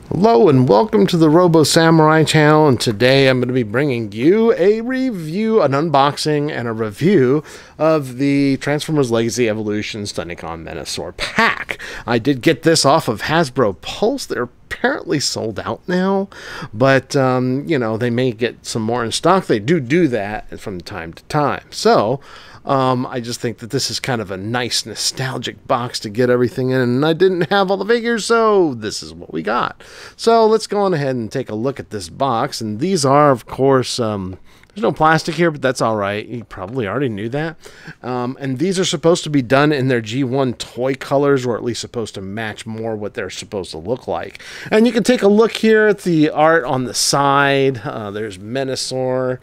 Hello and welcome to the Robo Samurai channel, and today I'm going to be bringing you a review, an unboxing, and a review of the Transformers Legacy Evolution Stunticon Menasor pack. I did get this off of Hasbro Pulse. They're apparently sold out now, but you know, they may get some more in stock. They do that from time to time. So I just think that this is kind of a nice nostalgic box to get everything in, and I didn't have all the figures, so this is what we got. So let's go on ahead and take a look at this box. And these are, of course, there's no plastic here, but that's all right. You probably already knew that. And these are supposed to be done in their G1 toy colors, or at least supposed to match more what they're supposed to look like. And you can take a look here at the art on the side. There's Menasor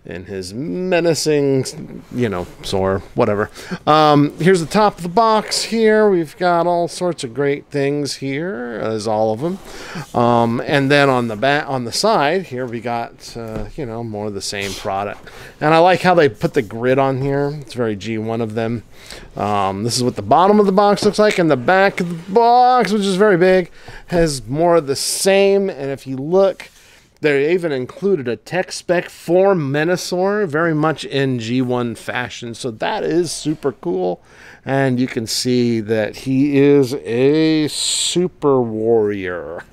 and his menacing, you know, Sor, whatever. Here's the top of the box here. We've got all sorts of great things here, as all of them. And then on the back, on the side here, we got, you know, more of the same product. And I like how they put the grid on here. It's very G1 of them. This is what the bottom of the box looks like, and the back of the box, which is very big, has more of the same. And if you look, they even included a tech spec for Menasor, very much in G1 fashion. So that is super cool. And you can see that he is a super warrior.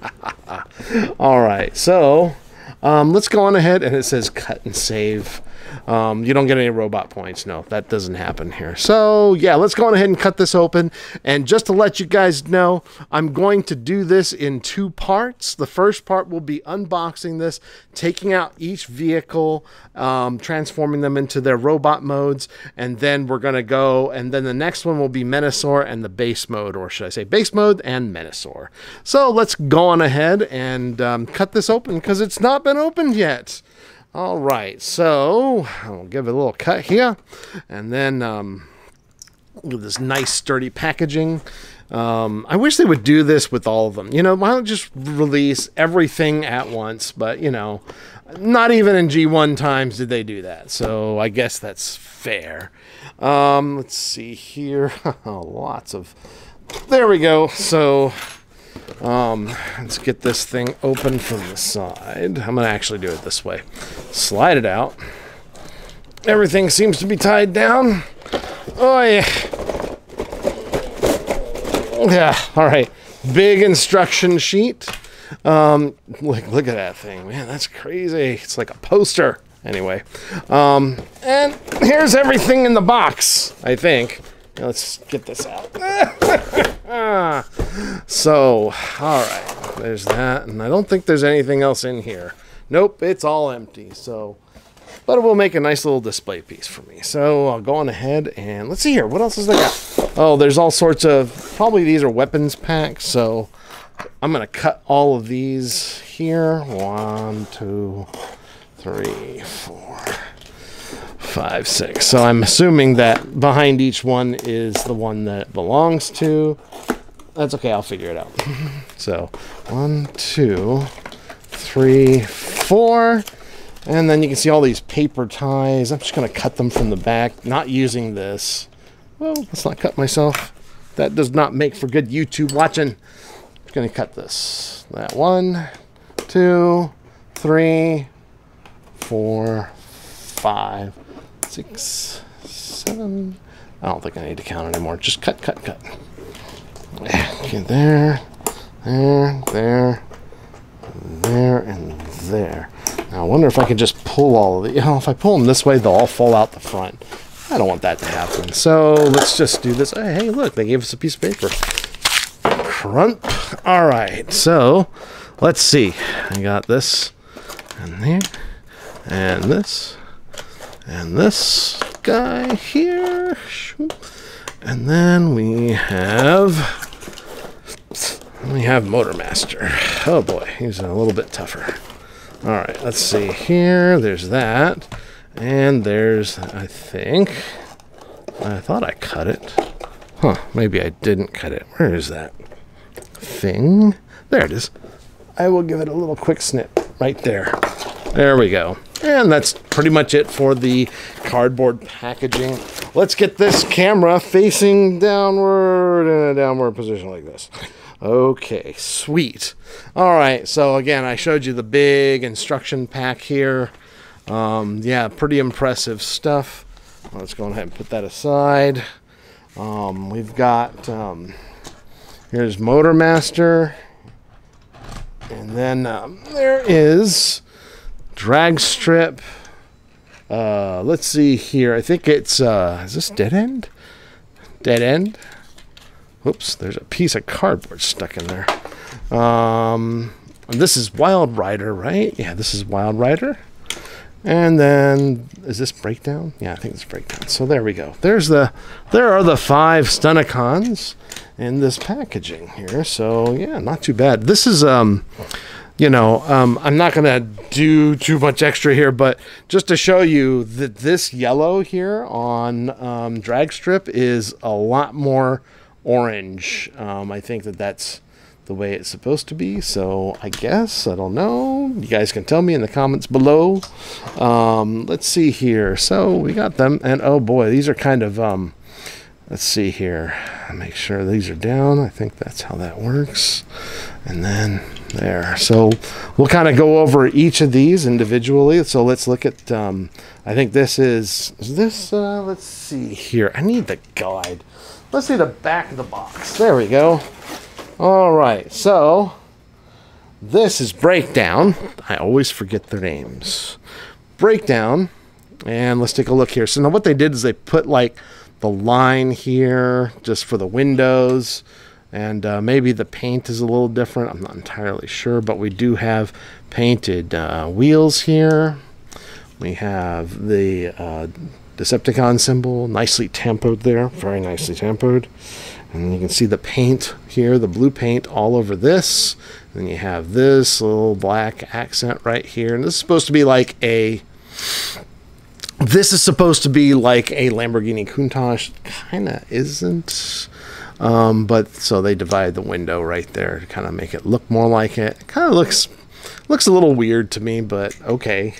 All right, so let's go on ahead, and it says cut and save. You don't get any robot points. No, that doesn't happen here. So yeah, let's go on ahead and cut this open. And just to let you guys know, I'm going to do this in two parts. The first part will be unboxing this, taking out each vehicle, transforming them into their robot modes, and then we're going to go, and then the next one will be Menasor and the base mode, or should I say base mode and Menasor. So let's go on ahead and cut this open, because it's not been opened yet. All right, so I'll give it a little cut here, and then look at this nice sturdy packaging. I wish they would do this with all of them. You know, why don't just release everything at once? But, you know, not even in G1 times did they do that. So I guess that's fair. Let's see here. Lots of... There we go. So... let's get this thing open from the side. I'm going to actually do it this way. Slide it out. Everything seems to be tied down. Oh, yeah. Yeah, all right. Big instruction sheet. Look at that thing. Man, that's crazy. It's like a poster. Anyway. And here's everything in the box, I think. Now let's get this out. So, all right, there's that, and I don't think there's anything else in here. Nope, it's all empty. So, but it will make a nice little display piece for me. So I'll go on ahead and let's see here. What else has they got? Oh, there's all sorts of, probably these are weapons packs. So I'm gonna cut all of these here. 1, 2, 3, 4, 5, 6. So I'm assuming that behind each one is the one that it belongs to. That's okay, I'll figure it out. So 1, 2, 3, 4. And then you can see all these paper ties. I'm just gonna cut them from the back, not using this. Well, let's not cut myself. That does not make for good YouTube watching. I'm just gonna cut this. That 1, 2, 3, 4, 5, 6, 7. I don't think I need to count anymore. Just cut, cut, cut. Okay, there, and there, and there. Now, I wonder if I can just pull all of the... You know, if I pull them this way, they'll all fall out the front. I don't want that to happen. So let's just do this. Hey, look, they gave us a piece of paper. Crump. All right, so let's see. I got this, and there, and this guy here. And then we have Motormaster. Oh boy, he's a little bit tougher. All right, let's see here. There's that, and there's, I thought I cut it. Huh, maybe I didn't cut it. Where is that thing? There it is. I will give it a little quick snip right there. There we go. And that's pretty much it for the cardboard packaging. Let's get this camera facing downward in a downward position like this. Okay, sweet. All right, so again, I showed you the big instruction pack here. Yeah, pretty impressive stuff. Let's go ahead and put that aside. We've got, here's Motor Master. And then there is drag strip. Let's see here. I think it's, is this dead end? Dead end. Whoops, there's a piece of cardboard stuck in there. This is Wild Rider, right? Yeah, this is Wild Rider. And then, is this Breakdown? Yeah, I think it's Breakdown. So there we go. There are the 5 Stunticons in this packaging here. So yeah, not too bad. This is, you know, I'm not going to do too much extra here, but just to show you that this yellow here on drag strip is a lot more orange. I think that's the way it's supposed to be. So I guess, I don't know. You guys can tell me in the comments below. Let's see here. So we got them, and oh boy, these are kind of, let's see here. Make sure these are down. I think that's how that works. And then there. So we'll kind of go over each of these individually. So let's look at, I think this is this, let's see here. I need the guide. Let's see the back of the box. There we go. All right, so this is Breakdown. I always forget their names. Breakdown, and let's take a look here. So now what they did is they put like the line here just for the windows, and maybe the paint is a little different. I'm not entirely sure, but we do have painted wheels here. We have the Decepticon symbol, nicely tempered there, very nicely tempered. And you can see the paint here, the blue paint all over this. And then you have this little black accent right here. And this is supposed to be like a, Lamborghini Countach. Kind of isn't. But so they divide the window right there to kind of make it look more like it. It kind of looks a little weird to me, but okay.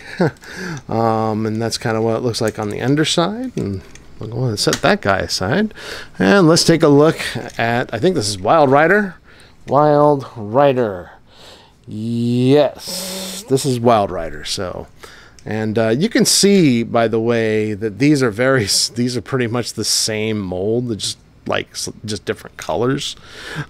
And that's kind of what it looks like on the underside. And we'll go ahead and set that guy aside. And let's take a look at, I think this is Wild Rider. Wild Rider. Yes, this is Wild Rider. So, and you can see, by the way, that these are pretty much the same mold. They're just different colors,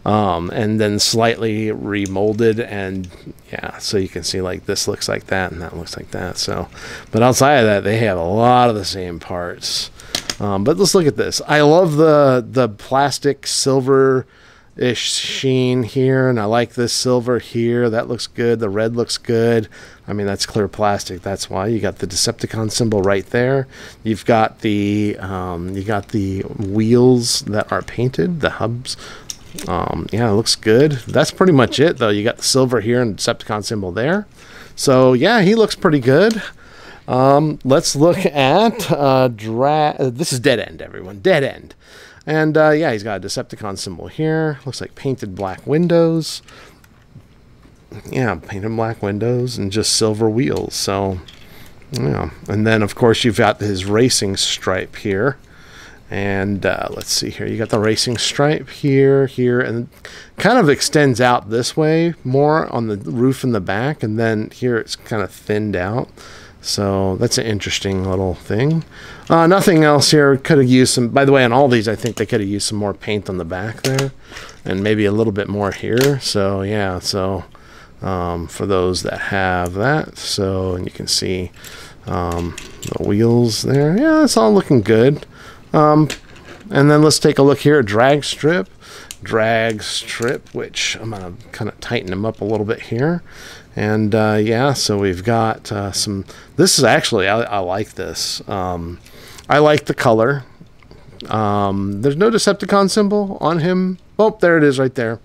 and then slightly remolded. And yeah, so you can see like this looks like that and that looks like that. So, but outside of that, they have a lot of the same parts. But let's look at this. I love the plastic silver-ish sheen here, and I like this silver here. That looks good. The red looks good. I mean, that's clear plastic. That's why you got the Decepticon symbol right there. You've got the wheels that are painted, the hubs. Yeah, it looks good. That's pretty much it, though. You got the silver here and Decepticon symbol there. So yeah, he looks pretty good. Let's look at this is Dead End, everyone. Dead End. And yeah, he's got a Decepticon symbol here. Looks like painted black windows. Yeah, painted black windows and just silver wheels. So yeah, and then of course you've got his racing stripe here. And let's see here. You got the racing stripe here, and it kind of extends out this way more on the roof in the back, and then here it's kind of thinned out. So that's an interesting little thing. Nothing else here. Could have used some, by the way, on all these, I think they could have used some more paint on the back there, and maybe a little bit more here. So yeah, so for those that have that, so, and you can see the wheels there. Yeah, it's all looking good. And then let's take a look here at drag strip, which I'm gonna kind of tighten them up a little bit here. And yeah, so we've got some, this is actually, I like this. I like the color. There's no Decepticon symbol on him. Oh, there it is right there.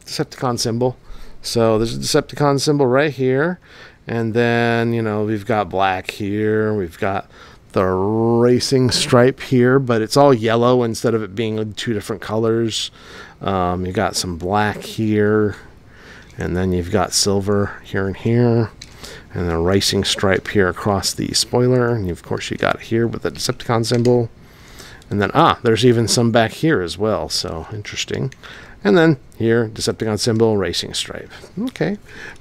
Decepticon symbol. So there's a Decepticon symbol right here. And then, you know, we've got black here. We've got the racing stripe here, but it's all yellow instead of it being 2 different colors. You got some black here. And then you've got silver here and here, and a racing stripe here across the spoiler. And of course you got it here with the Decepticon symbol. And then, there's even some back here as well. So interesting. And then here, Decepticon symbol, racing stripe. Okay,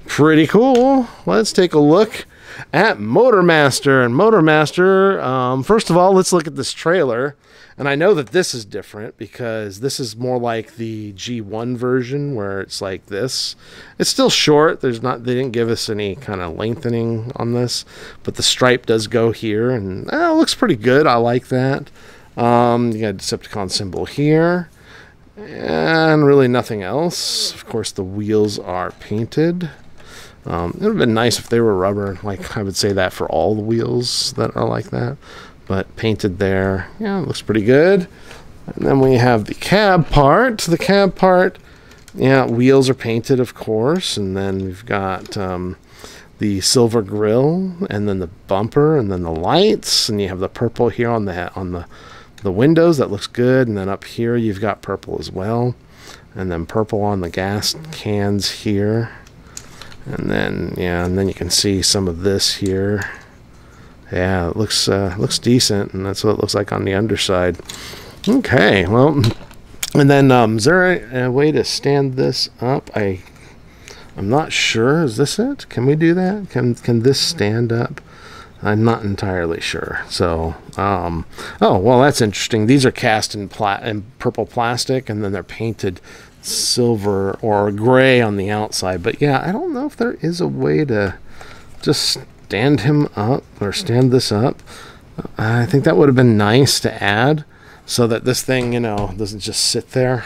pretty cool. Let's take a look at Motormaster. And Motormaster, first of all, let's look at this trailer. And I know that this is different because this is more like the G1 version where it's like this. It's still short. They didn't give us any kind of lengthening on this, but the stripe does go here, and it looks pretty good. I like that. You got Decepticon symbol here, and really nothing else. Of course, the wheels are painted. It would have been nice if they were rubber. Like, I would say that for all the wheels that are like that. But painted there, yeah, it looks pretty good. And then we have the cab part. The cab part, yeah, wheels are painted, of course. And then we've got the silver grille, and then the bumper, and then the lights. And you have the purple here on the windows. That looks good. And then up here, you've got purple as well. And then purple on the gas cans here. And then, yeah, and then you can see some of this here. Yeah, it looks decent, and that's what it looks like on the underside. Okay, well, and then is there a way to stand this up? I'm not sure. Is this it? Can we do that? Can this stand up? I'm not entirely sure. So, oh well, that's interesting. These are cast in purple plastic, and then they're painted silver or gray on the outside. But yeah, I don't know if there is a way to just stand him up or stand this up. I think that would have been nice to add so that this thing, you know, doesn't just sit there.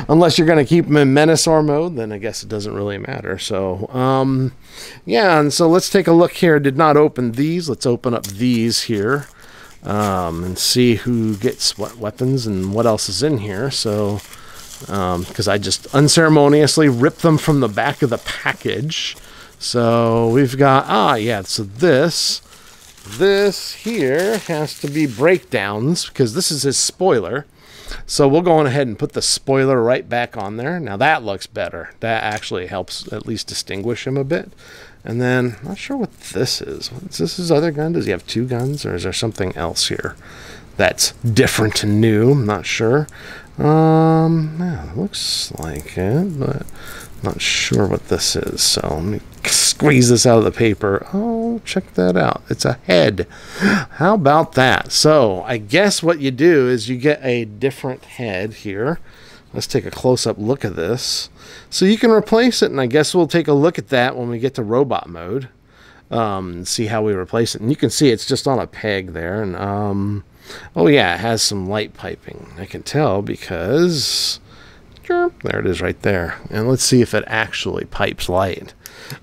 Unless you're going to keep him in Menasor mode, then I guess it doesn't really matter. So, yeah, and so let's take a look here. Did not open these. Let's open up these here and see who gets what weapons and what else is in here. So, because I just unceremoniously ripped them from the back of the package. So we've got, yeah, so this here has to be breakdowns because this is his spoiler. So we'll go on ahead and put the spoiler right back on there. Now that looks better. That actually helps at least distinguish him a bit. And then, I'm not sure what this is. Is this his other gun? Does he have two guns, or is there something else here that's different and new? I'm not sure. Yeah, looks like it, but not sure what this is. So let me squeeze this out of the paper. Oh, check that out. It's a head. How about that? So I guess what you do is you get a different head here. Let's take a close-up look at this. So you can replace it, and I guess we'll take a look at that when we get to robot mode. And see how we replace it. And you can see it's just on a peg there. And oh yeah, it has some light piping. I can tell because there it is right there. And let's see if it actually pipes light.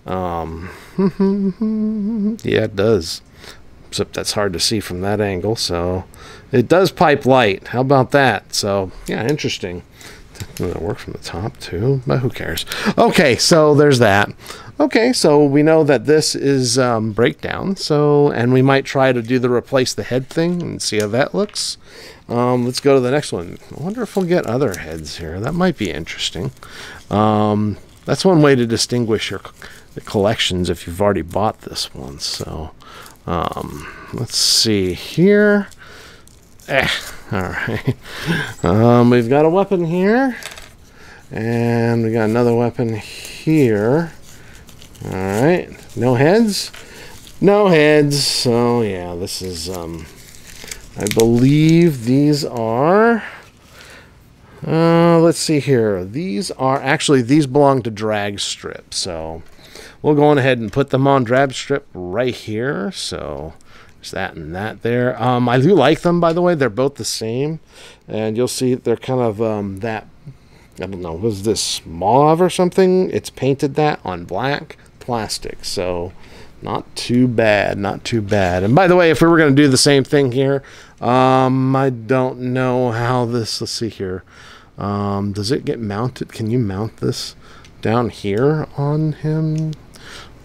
Yeah, it does. Except that's hard to see from that angle. So it does pipe light. How about that? So yeah, interesting. It'll work from the top too, but who cares? Okay, so there's that. Okay, so we know that this is breakdown. So, and we might try to do the replace the head thing and see how that looks. Let's go to the next one. I wonder if we'll get other heads here. That might be interesting. That's one way to distinguish your collections if you've already bought this one. So, let's see here. All right. We've got a weapon here, and we got another weapon here. All right. No heads. No heads. So yeah, this is I believe these are let's see here. These are actually, these belong to drag strip. So we'll go on ahead and put them on drag strip right here. So there's that and that there. I do like them, by the way. They're both the same, and you'll see they're kind of that, I don't know, was this mauve or something? It's painted that on black plastic, so not too bad, not too bad. And by the way, if we were going to do the same thing here, I don't know how this, let's see here. Does it get mounted? Can you mount this down here on him?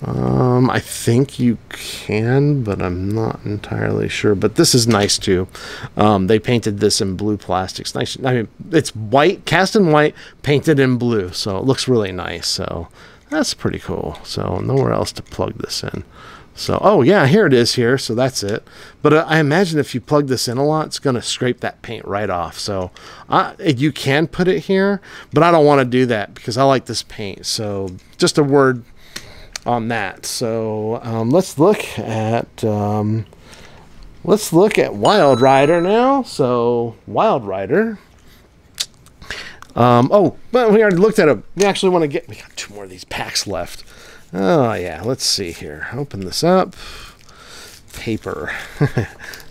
I think you can, but I'm not entirely sure. But this is nice too. They painted this in blue plastics. Nice. I mean, it's white, cast in white, painted in blue, so it looks really nice. So that's pretty cool. So nowhere else to plug this in. So, oh yeah, here it is here. So that's it. But I imagine if you plug this in a lot, it's going to scrape that paint right off. So you can put it here, but I don't want to do that because I like this paint. So just a word on that. So let's look at Wild Rider now. So Wild Rider. Oh, but we already looked at it. We actually want to get. We got 2 more of these packs left. Oh yeah, let's see here. Open this up. Paper.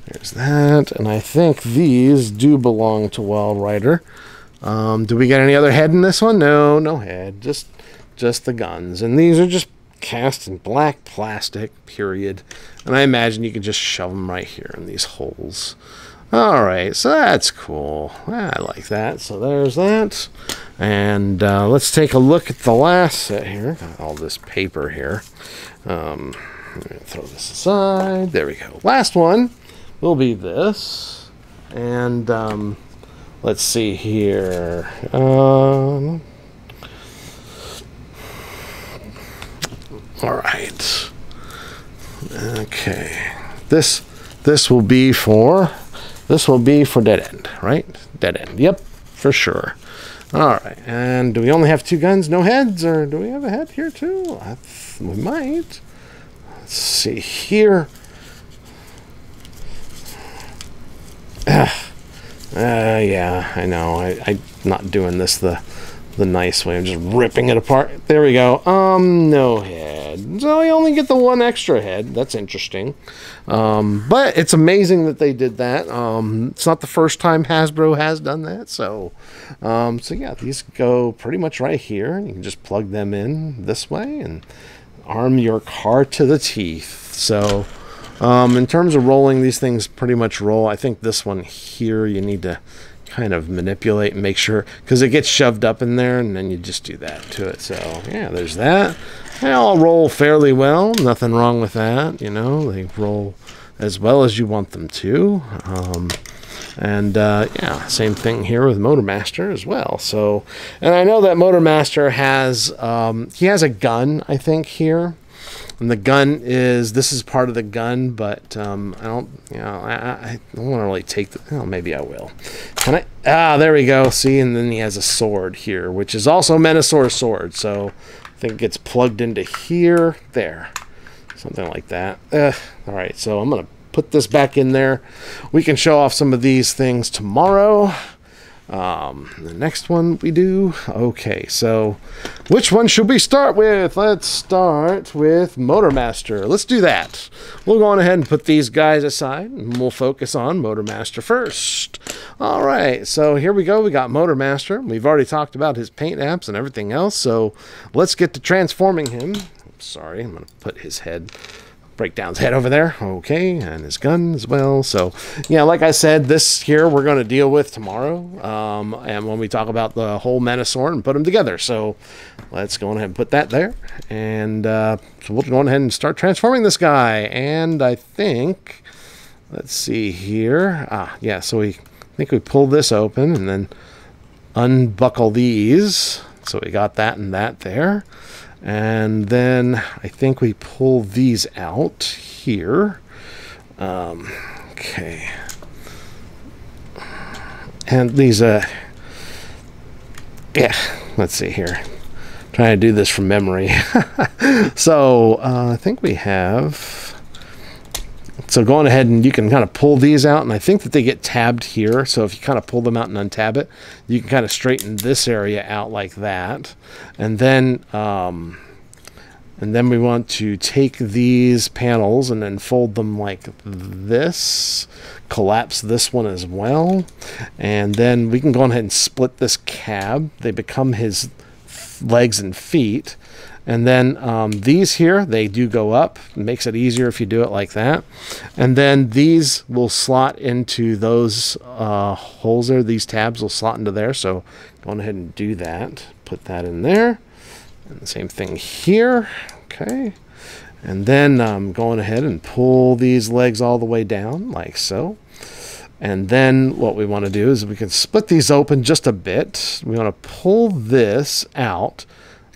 There's that, and I think these do belong to Wild Rider. Do we get any other head in this one? No, no head. Just the guns, and these are just cast in black plastic. Period. And I imagine you can just shove them right here in these holes. All right, so that's cool. I like that. So there's that. And let's take a look at the last set here. Got all this paper here. I'm going to throw this aside. There we go. Last one will be this. And let's see here. All right. Okay. This will be for Dead End, right? Dead End. Yep, for sure. All right. And do we only have 2 guns, no heads, or do we have a head here too? We might. Let's see here. Yeah, I know. I'm not doing this the nice way. I'm just ripping it apart. There we go. No head. So we only get the 1 extra head. That's interesting. But it's amazing that they did that. It's not the first time Hasbro has done that. So yeah, these go pretty much right here. You can just plug them in this way and arm your car to the teeth. So in terms of rolling, these things pretty much roll. I think this one here you need to kind of manipulate and make sure, because it gets shoved up in there, and then you just do that to it. So yeah, there's that. They all roll fairly well. Nothing wrong with that. You know, they roll as well as you want them to. Yeah, same thing here with Motormaster as well. So, and I know that Motormaster has he has a gun, I think, here. And the gun this is part of the gun, but I don't, you know, I don't want to really take the, oh, maybe I will. Can I? Ah, there we go. See, and then he has a sword here, which is also Menasor sword. So I think it gets plugged into here, there, something like that. All right, so I'm going to put this back in there. We can show off some of these things tomorrow. The next one we do. Okay, so which one should we start with? Let's start with Motormaster. Let's do that. We'll go on ahead and put these guys aside, and we'll focus on Motormaster first. All right, so here we go. We got Motormaster. We've already talked about his paint apps and everything else, so let's get to transforming him. Sorry, I'm going to put his head, break down his head over there. Okay, and his gun as well. So yeah, like I said, this here we're going to deal with tomorrow, and when we talk about the whole Menasor and put them together. So let's go ahead and put that there, and so we'll go ahead and start transforming this guy. And I think, let's see here, yeah, so I think we pull this open and then unbuckle these. So we got that and that there. And then I think we pull these out here. Okay. And these, yeah, let's see here. Trying to do this from memory. So I think we have, so going ahead and you can kind of pull these out, and I think that they get tabbed here. So if you kind of pull them out and untab it, you can kind of straighten this area out like that. And then we want to take these panels and then fold them like this, collapse this one as well, and then we can go ahead and split this cab. They become his legs and feet. And then these here, they do go up. It makes it easier if you do it like that. And then these will slot into those holes there. These tabs will slot into there. So go ahead and do that. Put that in there. And the same thing here. Okay. And then I'm going ahead and pull these legs all the way down like so. And then what we want to do is we can split these open just a bit. We want to pull this out,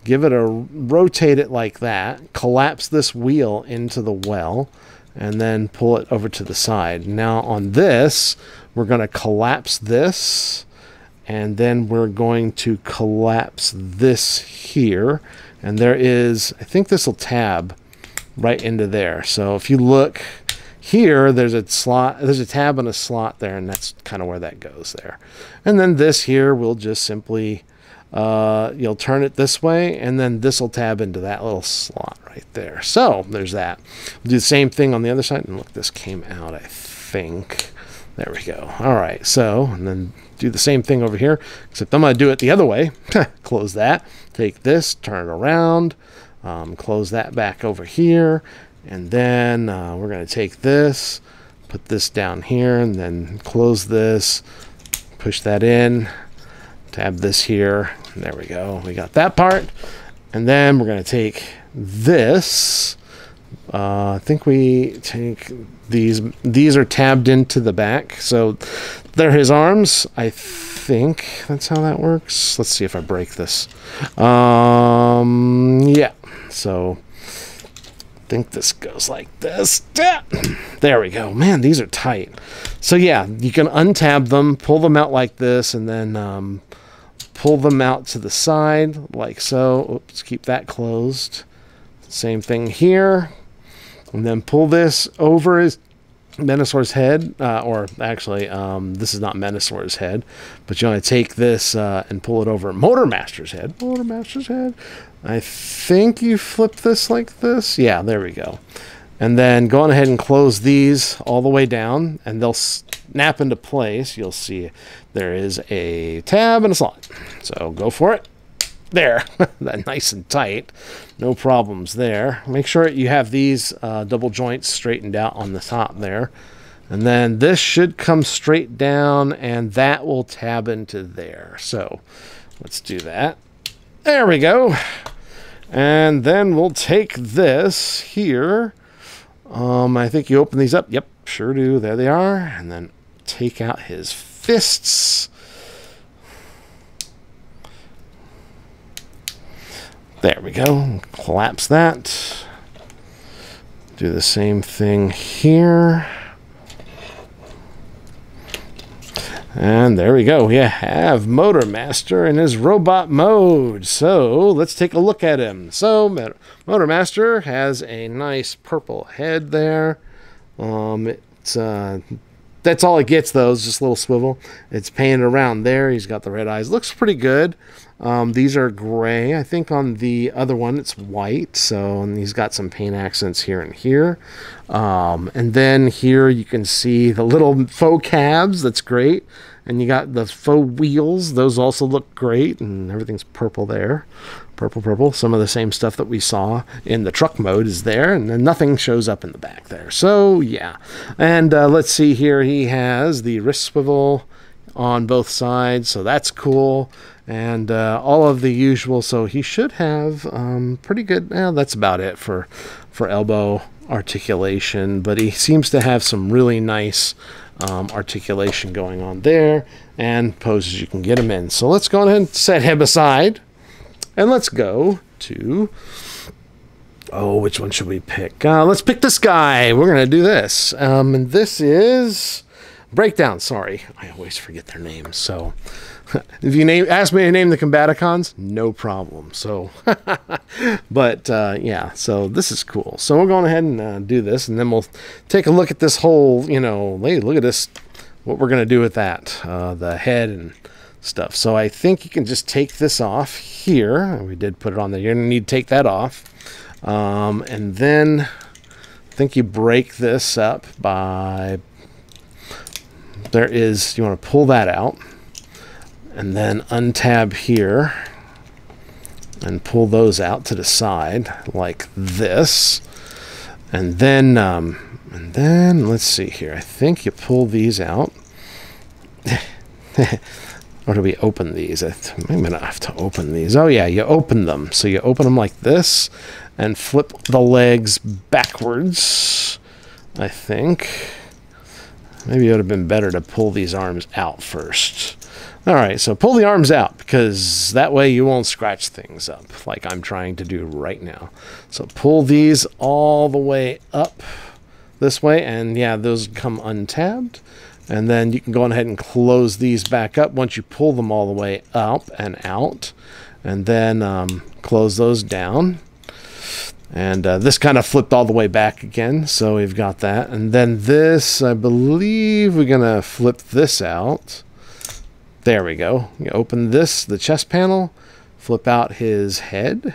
give it a rotate it like that, collapse this wheel into the well, and then pull it over to the side. Now on this, we're going to collapse this, and then we're going to collapse this here. And there is, I think this will tab right into there. So if you look here, there's a slot, there's a tab and a slot there, and that's kind of where that goes there. And then this here will just simply, you'll turn it this way, and then this will tab into that little slot right there. So there's that. We'll do the same thing on the other side. And look, this came out, I think. There we go. All right, so, and then do the same thing over here, except I'm going to do it the other way. Close that, take this, turn it around, close that back over here, and then we're going to take this, put this down here, and then close this, push that in, tab this here, and there we go. We got that part. And then we're going to take this. I think we take these are tabbed into the back, so they're his arms. I think that's how that works. Let's see if I break this. Yeah, so I think this goes like this. There we go. Man, these are tight. So yeah, you can untab them, pull them out like this, and then pull them out to the side like so. Oops, keep that closed. Same thing here. And then pull this over his Menasor's head, or actually, this is not Menasor's head, but you want to take this and pull it over Motormaster's head. Motormaster's head. I think you flip this like this. Yeah, there we go. And then go on ahead and close these all the way down, and they'll snap into place. You'll see there is a tab and a slot. So go for it. There, that nice and tight, no problems there. Make sure you have these double joints straightened out on the top there, and then this should come straight down, and that will tab into there. So let's do that. There we go. And then we'll take this here. I think you open these up. Yep, sure do. There they are. And then take out his fists. There we go. Collapse that. Do the same thing here. And there we go. We have Motormaster in his robot mode. So let's take a look at him. So Motormaster has a nice purple head there. That's all it gets though, is just a little swivel. It's painted around there. He's got the red eyes. Looks pretty good. These are gray. I think on the other one it's white. So, and he's got some paint accents here and here. And then here you can see the little faux cabs. That's great. And you got the faux wheels. Those also look great. And everything's purple there. Purple, purple. Some of the same stuff that we saw in the truck mode is there. And then nothing shows up in the back there. So, yeah. And let's see here. He has the wrist swivel on both sides. So that's cool. And all of the usual. So he should have pretty good. That's about it for elbow articulation. But he seems to have some really nice articulation going on there, and poses you can get him in. So let's go ahead and set him aside, and let's go to, which one should we pick? Let's pick this guy. We're gonna do this, and this is Breakdown. Sorry, I always forget their names. So if you ask me to name the Combaticons, no problem. So but yeah, so this is cool. So we're going ahead and do this, and then we'll take a look at this whole, hey, look at this, what we're going to do with that, the head and stuff. So I think you can just take this off here. We did put it on there. You're going to need to take that off. And then I think you break this up by, you want to pull that out, and then untab here and pull those out to the side like this. And then let's see here. I think you pull these out. Or do we open these? I'm gonna have to open these. Oh yeah, you open them. So you open them like this and flip the legs backwards, I think. Maybe it would have been better to pull these arms out first. All right, so pull the arms out, because that way you won't scratch things up like I'm trying to do right now. So pull these all the way up this way, and yeah, those come untabbed. And then you can go ahead and close these back up once you pull them all the way up and out. And then close those down. And this kind of flipped all the way back again, so we've got that. And then this, I believe we're going to flip this out. There we go. You open this, the chest panel, flip out his head,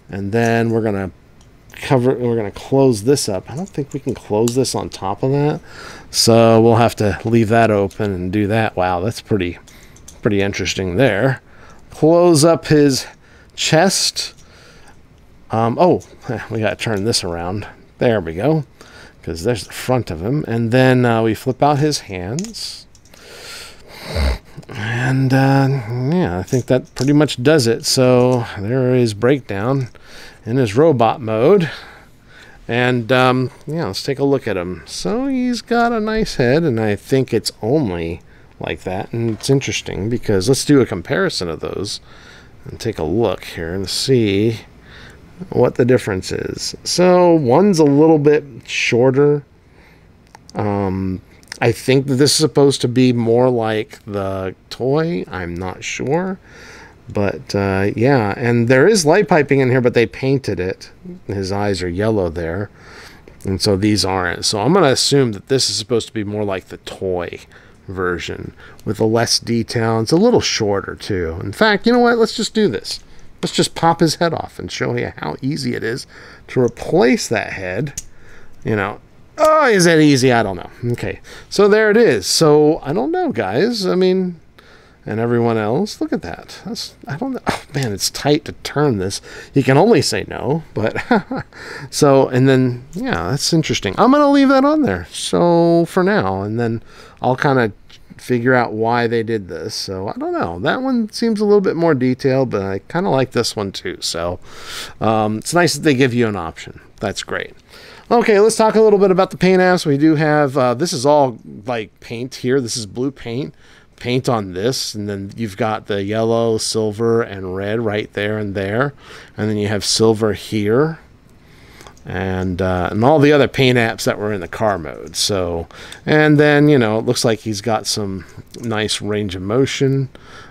and then we're going to close this up. I don't think we can close this on top of that, so we'll have to leave that open and do that. Wow, that's pretty interesting there. Close up his chest. Oh, we got to turn this around. There we go, because there's the front of him. And then we flip out his hands. And yeah, I think that pretty much does it. So there is breakdown in his robot mode. And yeah, let's take a look at him. So he's got a nice head, and I think it's only like that. And it's interesting because let's do a comparison of those and take a look here and see what the difference is. So one's a little bit shorter. I think that this is supposed to be more like the toy. I'm not sure. But yeah, and there is light piping in here, but they painted it. His eyes are yellow there, and so these aren't. So I'm going to assume that this is supposed to be more like the toy version with a less detail. It's a little shorter too. In fact, you know what? Let's just do this. Let's just pop his head off and show you how easy it is to replace that head. You know, oh, is that easy? I don't know. Okay, so there it is. So I don't know, guys. I mean, and everyone else, look at that. I don't know. Oh, man, it's tight to turn this. You can only say no, but so, and then, yeah, that's interesting. I'm going to leave that on there. So for now, and then I'll kind of figure out why they did this. So I don't know. That one seems a little bit more detailed, but I kind of like this one too. So it's nice that they give you an option. That's great. Okay, let's talk a little bit about the paint apps. We do have, this is all like paint here. This is blue paint on this, and then you've got the yellow, silver, and red right there and there, and then you have silver here, and all the other paint apps that were in the car mode. So, and then, you know, it looks like he's got some nice range of motion.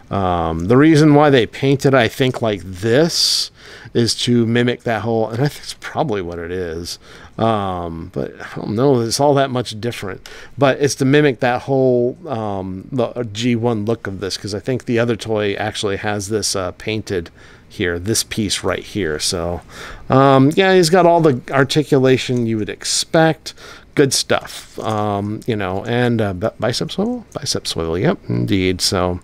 The reason why they painted, I think, like this is to mimic that whole, and I think it's probably what it is, but I don't know, it's all that much different, but it's to mimic that whole the G1 look of this, because I think the other toy actually has this painted here, this piece right here. So yeah, he's got all the articulation you would expect. Good stuff. You know, and bicep swivel, yep, indeed. So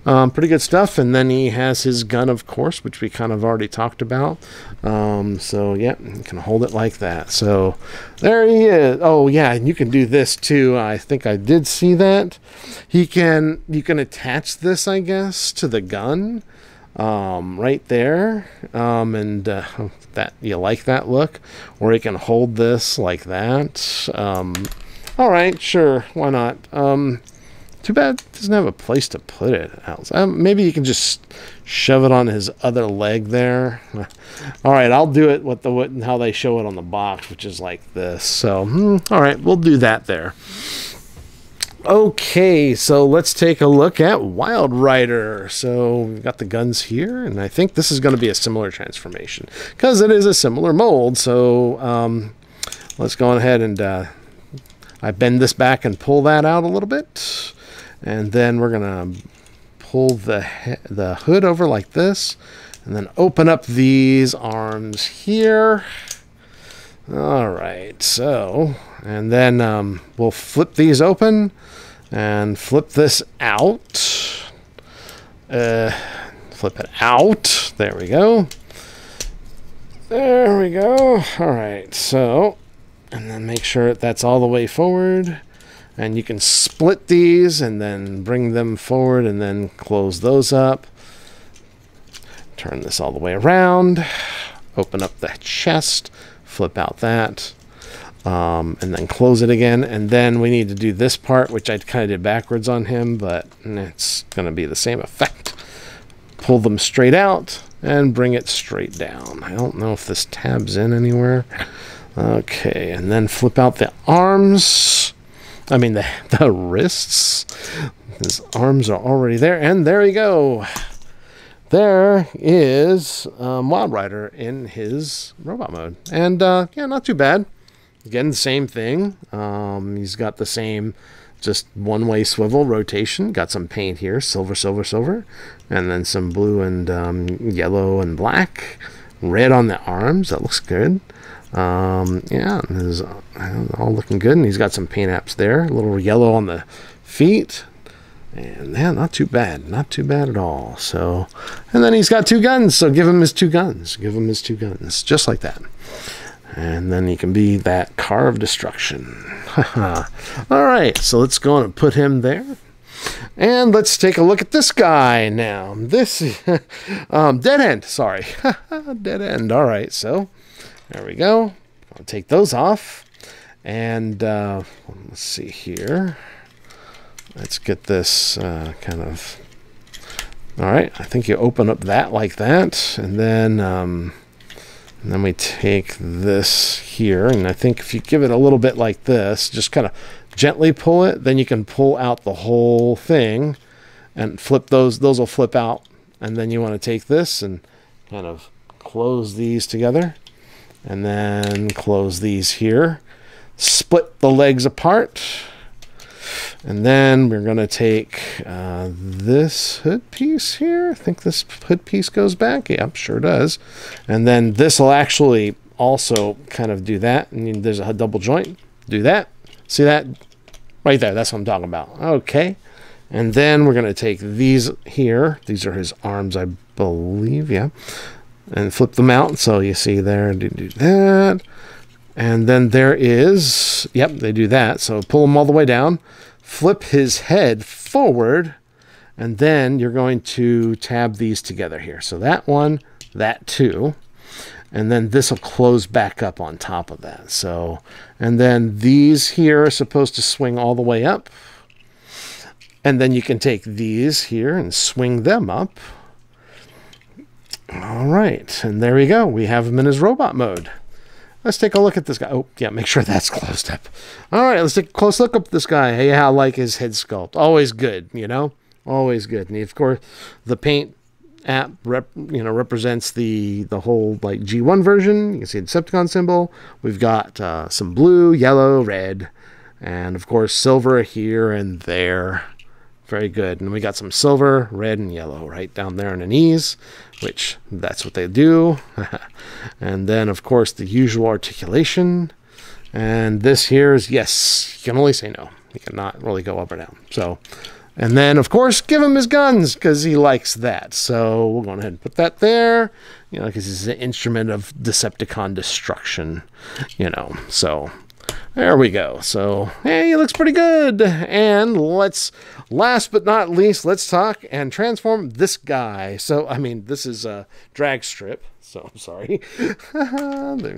pretty good stuff. And then he has his gun, of course, which we kind of already talked about. So yeah, you can hold it like that. So there he is. Oh yeah, and you can do this too. I think I did see that. You can attach this, I guess, to the gun right there, and that you like that look, or you can hold this like that. All right, sure, why not? Too bad it doesn't have a place to put it else. Maybe you can just shove it on his other leg there. All right, I'll do it with how they show it on the box, which is like this. So all right, we'll do that there. Okay, so let's take a look at Wild Rider. So we've got the guns here, and I think this is going to be a similar transformation because it is a similar mold. So let's go ahead and I bend this back and pull that out a little bit, and then we're going to pull the hood over like this, and then open up these arms here. All right, so, and then we'll flip these open and flip this out. Flip it out. There we go. There we go. All right, so, and then make sure that's all the way forward. And you can split these and then bring them forward and then close those up. Turn this all the way around. Open up the chest. Flip out that. and then close it again. And then we need to do this part, which I kind of did backwards on him, but it's going to be the same effect. Pull them straight out and bring it straight down. I don't know if this tabs in anywhere. Okay, and then flip out the arms. I mean the wrists. His arms are already there, and there you go. There is Wild Rider in his robot mode. And yeah, not too bad. Again, the same thing. He's got the same just one-way swivel rotation. Got some paint here, silver, silver, silver. And then some blue and yellow and black. Red on the arms. That looks good. Yeah, this is all looking good. And he's got some paint apps there. A little yellow on the feet. And yeah, not too bad. Not too bad at all. So, and then he's got 2 guns. So give him his 2 guns. Give him his 2 guns. Just like that. And then he can be that car of destruction. All right. So let's go on and put him there. And let's take a look at this guy now. This is dead end. Sorry. Dead end. All right. So there we go. I'll take those off. And let's see here. Let's get this kind of... All right, I think you open up that like that, and then we take this here, and I think if you give it a little bit like this, just kind of gently pull it, then you can pull out the whole thing and flip those. Those will flip out, and then you want to take this and kind of close these together, and then close these here. Split the legs apart. And then we're going to take this hood piece here. I think this hood piece goes back. Yep, sure does. And then this will actually also kind of do that. And there's a double joint. Do that. See that? Right there. That's what I'm talking about. Okay. And then we're going to take these here. These are his arms, I believe. Yeah. And flip them out. So you see there. Do that. And then there is... Yep, they do that. So pull them all the way down. Flip his head forward, and then you're going to tab these together here. So that one, that two, and then this will close back up on top of that. So, and then these here are supposed to swing all the way up, and then you can take these here and swing them up. All right, and there we go. We have him in his robot mode. Let's take a look at this guy. Oh, yeah, make sure that's closed up. All right, let's take a close look at this guy. Hey, I like his head sculpt. Always good, you know? Always good. And of course, the paint app represents the whole like G1 version. You can see the Decepticon symbol. We've got some blue, yellow, red, and of course silver here and there. Very good. And we got some silver, red, and yellow right down there on the knees, which that's what they do. And then, of course, the usual articulation. And this here is yes. You can only say no. You cannot really go up or down. So, and then, of course, give him his guns because he likes that. So we'll go ahead and put that there, you know, because he's an instrument of Decepticon destruction, you know. So there we go. So, hey, he looks pretty good. And last but not least, let's talk and transform this guy. So, I mean, this is a drag strip. So, I'm sorry.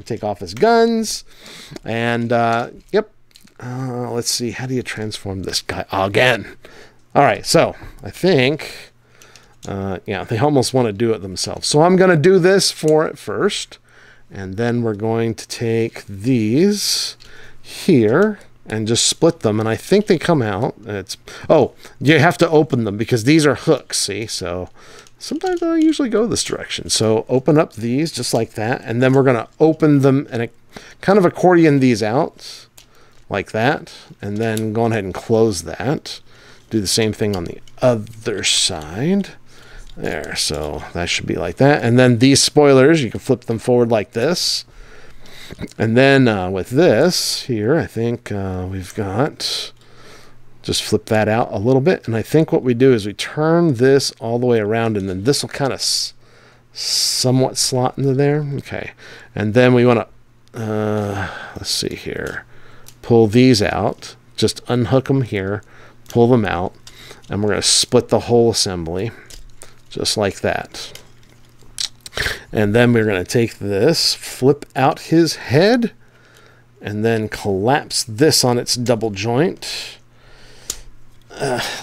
Take off his guns. And, yep. Let's see. How do you transform this guy? Again. All right. So, I think, yeah, they almost want to do it themselves. So, I'm going to do this for it first. And then we're going to take these here and just split them, and I think they come out. You have to open them because these are hooks, see? So sometimes I usually go this direction. So open up these just like that, and then we're going to open them and kind of accordion these out like that, and then go ahead and close that. Do the same thing on the other side. There, so that should be like that. And then these spoilers, you can flip them forward like this. And then with this here, I think we've got, just flip that out a little bit. And I think what we do is we turn this all the way around, and then this will kind of somewhat slot into there. Okay. And then we want to, let's see here, pull these out, just unhook them here, pull them out, and we're going to split the whole assembly just like that. And then we're going to take this, flip out his head, and then collapse this on its double joint.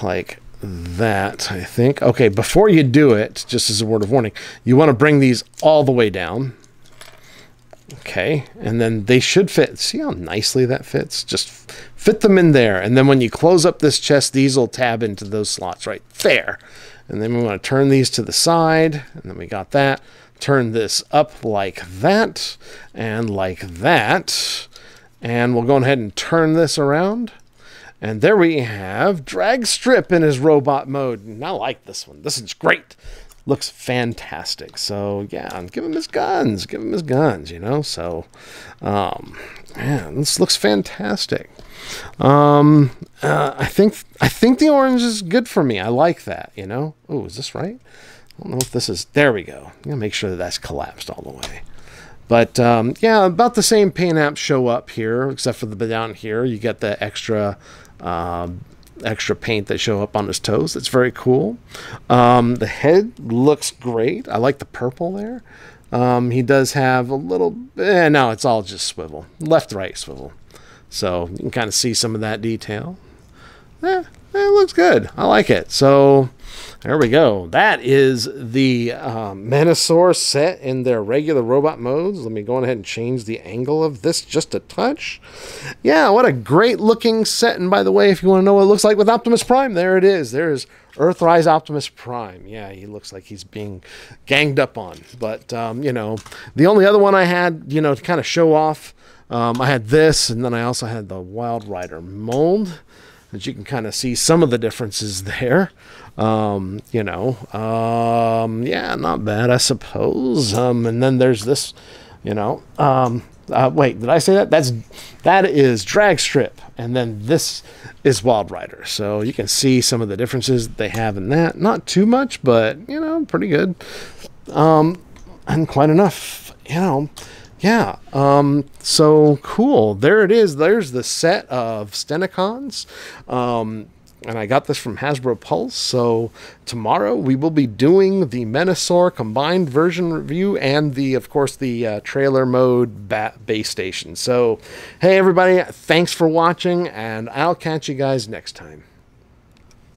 Like that, I think. Okay, before you do it, just as a word of warning, you want to bring these all the way down. Okay, and then they should fit. See how nicely that fits? Just fit them in there. And then when you close up this chest, these will tab into those slots right there. And then we want to turn these to the side. And then we got that. Turn this up like that and like that. And we'll go ahead and turn this around. And there we have Drag Strip in his robot mode. And I like this one. This is great. Looks fantastic. So yeah, give him his guns. Give him his guns, you know. So man, this looks fantastic. I think the orange is good for me. I like that, you know. Oh, is this right? I don't know if this is. There we go. I'm gonna make sure that that's collapsed all the way. But yeah, about the same paint apps show up here, except for the down here you get the extra paint that show up on his toes. That's very cool. The head looks great. I like the purple there. He does have a little, no, it's all just swivel, left, right swivel. So you can kind of see some of that detail. It looks good. I like it. So there we go. That is the Menasor set in their regular robot modes. Let me go ahead and change the angle of this just a touch. Yeah, what a great looking set. And by the way, if you want to know what it looks like with Optimus Prime, there it is. There's Earthrise Optimus Prime. Yeah, he looks like he's being ganged up on. But, you know, the only other one I had, you know, to kind of show off, I had this, and then I also had the Wild Rider mold. As you can kind of see some of the differences there. You know, yeah, not bad, I suppose. And then there's this, you know, wait, did I say that? That is Drag Strip, and then this is Wild Rider. So you can see some of the differences they have in that. Not too much, but, you know, pretty good. And quite enough, you know. Yeah, so cool. There it is. There's the set of Stunticons. And I got this from Hasbro Pulse. So tomorrow we will be doing the Menasor combined version review and of course, the trailer mode base station. So, hey everybody, thanks for watching, and I'll catch you guys next time.